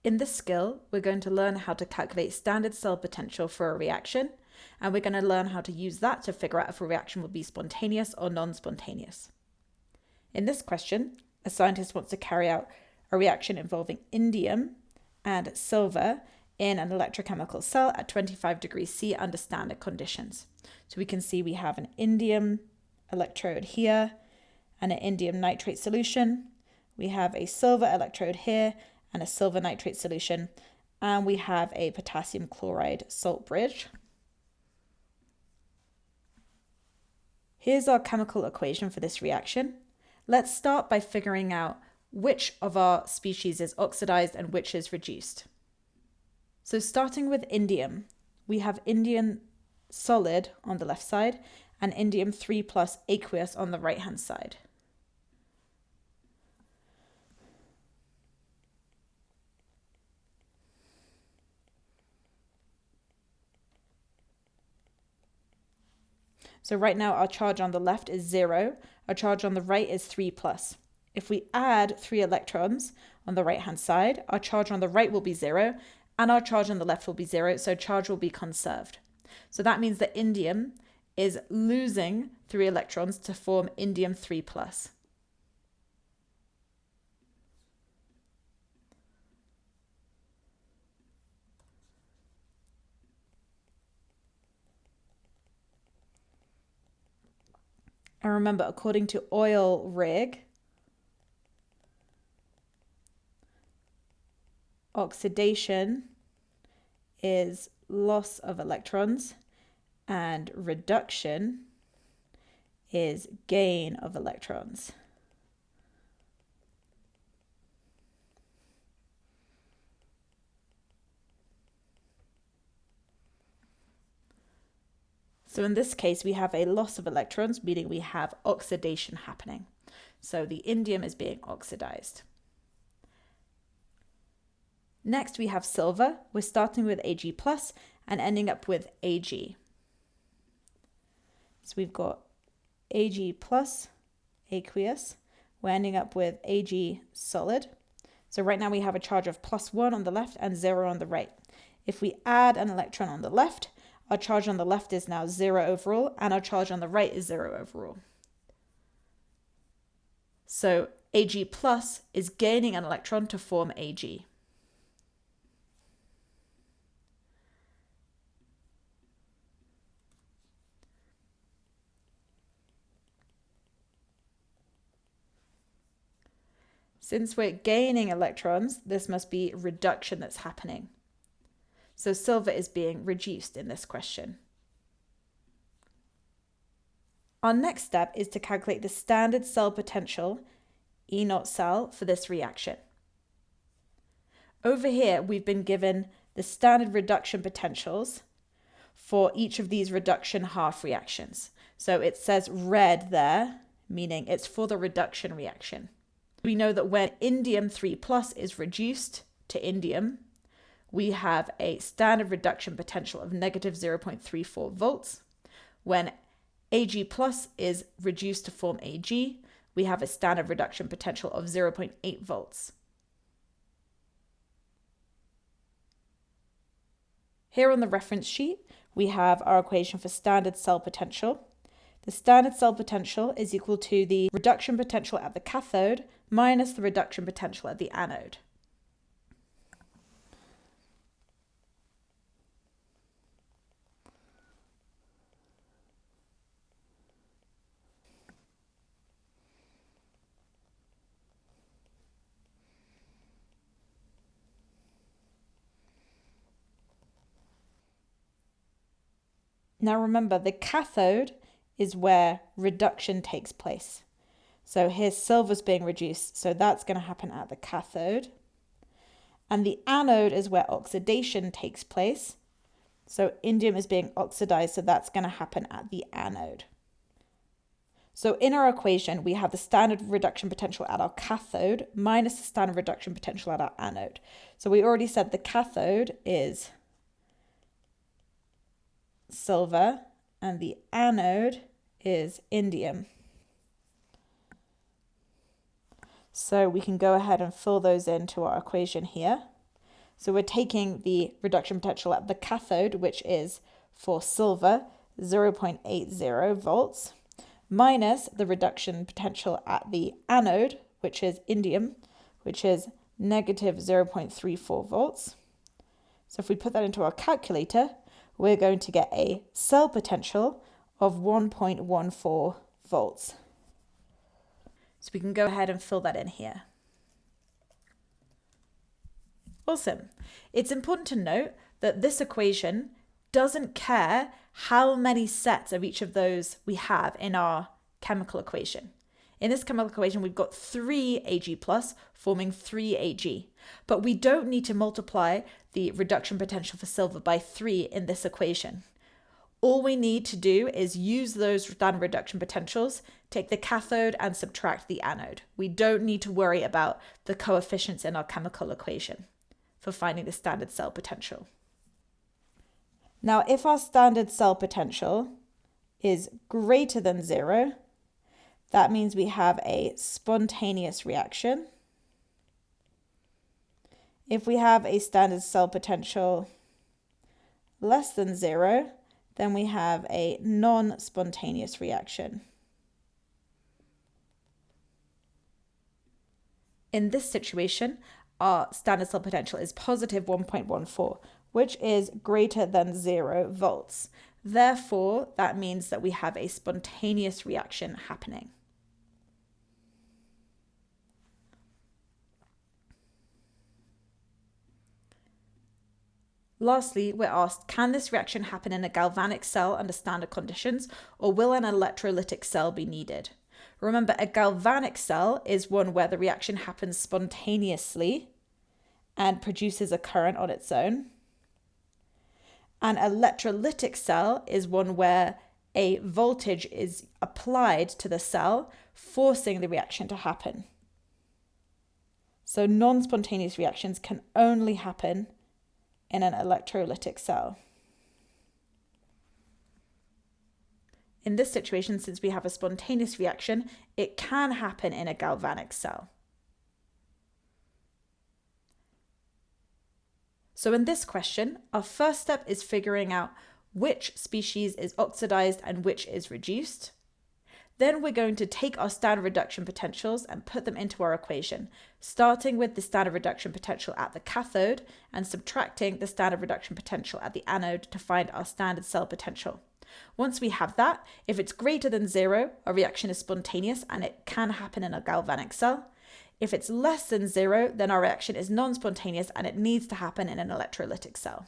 In this skill, we're going to learn how to calculate standard cell potential for a reaction, and we're going to learn how to use that to figure out if a reaction will be spontaneous or non-spontaneous. In this question, a scientist wants to carry out a reaction involving indium and silver in an electrochemical cell at 25 degrees C under standard conditions. So we can see we have an indium electrode here and an indium nitrate solution. We have a silver electrode here and a silver nitrate solution, and we have a potassium chloride salt bridge. Here's our chemical equation for this reaction. Let's start by figuring out which of our species is oxidized and which is reduced. So starting with indium, we have indium solid on the left side and indium 3+ aqueous on the right hand side. So right now our charge on the left is 0, our charge on the right is 3+. If we add 3 electrons on the right hand side, our charge on the right will be 0 and our charge on the left will be 0, so charge will be conserved. So that means that indium is losing 3 electrons to form indium 3+. And remember, according to oil rig, oxidation is loss of electrons and reduction is gain of electrons. So in this case, we have a loss of electrons, meaning we have oxidation happening. So the indium is being oxidized. Next, we have silver. We're starting with Ag+ and ending up with Ag. So we've got Ag+ aqueous. We're ending up with Ag solid. So right now we have a charge of +1 on the left and 0 on the right. If we add an electron on the left, our charge on the left is now 0 overall, and our charge on the right is 0 overall. So Ag+ is gaining an electron to form Ag. Since we're gaining electrons, this must be reduction that's happening. So silver is being reduced in this question. Our next step is to calculate the standard cell potential, E0 cell, for this reaction. Over here, we've been given the standard reduction potentials for each of these reduction half reactions. So it says red there, meaning it's for the reduction reaction. We know that when indium 3+ is reduced to indium, we have a standard reduction potential of -0.34 volts. When Ag+ is reduced to form Ag, we have a standard reduction potential of 0.8 volts. Here on the reference sheet, we have our equation for standard cell potential. The standard cell potential is equal to the reduction potential at the cathode minus the reduction potential at the anode. Now remember, the cathode is where reduction takes place. So here's silver's being reduced, so that's going to happen at the cathode. And the anode is where oxidation takes place. So indium is being oxidized, so that's going to happen at the anode. So in our equation, we have the standard reduction potential at our cathode minus the standard reduction potential at our anode. So we already said the cathode is silver and the anode is indium. So we can go ahead and fill those into our equation here. So we're taking the reduction potential at the cathode, which is for silver 0.80 volts, minus the reduction potential at the anode, which is indium, which is negative 0.34 volts. So if we put that into our calculator, we're going to get a cell potential of 1.14 volts. So we can go ahead and fill that in here. Awesome. It's important to note that this equation doesn't care how many sets of each of those we have in our chemical equation. In this chemical equation, we've got 3 Ag plus forming 3 Ag, but we don't need to multiply the reduction potential for silver by 3 in this equation. All we need to do is use those standard reduction potentials, take the cathode and subtract the anode. We don't need to worry about the coefficients in our chemical equation for finding the standard cell potential. Now, if our standard cell potential is greater than 0, that means we have a spontaneous reaction. If we have a standard cell potential less than 0, then we have a non-spontaneous reaction. In this situation, our standard cell potential is positive 1.14, which is greater than 0 volts. Therefore, that means that we have a spontaneous reaction happening. Lastly, we're asked, can this reaction happen in a galvanic cell under standard conditions, or will an electrolytic cell be needed? Remember, a galvanic cell is one where the reaction happens spontaneously and produces a current on its own. An electrolytic cell is one where a voltage is applied to the cell, forcing the reaction to happen. So non-spontaneous reactions can only happen in an electrolytic cell. In this situation, since we have a spontaneous reaction, it can happen in a galvanic cell. So in this question, our first step is figuring out which species is oxidized and which is reduced. Then we're going to take our standard reduction potentials and put them into our equation, starting with the standard reduction potential at the cathode and subtracting the standard reduction potential at the anode to find our standard cell potential. Once we have that, if it's greater than 0, our reaction is spontaneous and it can happen in a galvanic cell. If it's less than 0, then our reaction is non-spontaneous and it needs to happen in an electrolytic cell.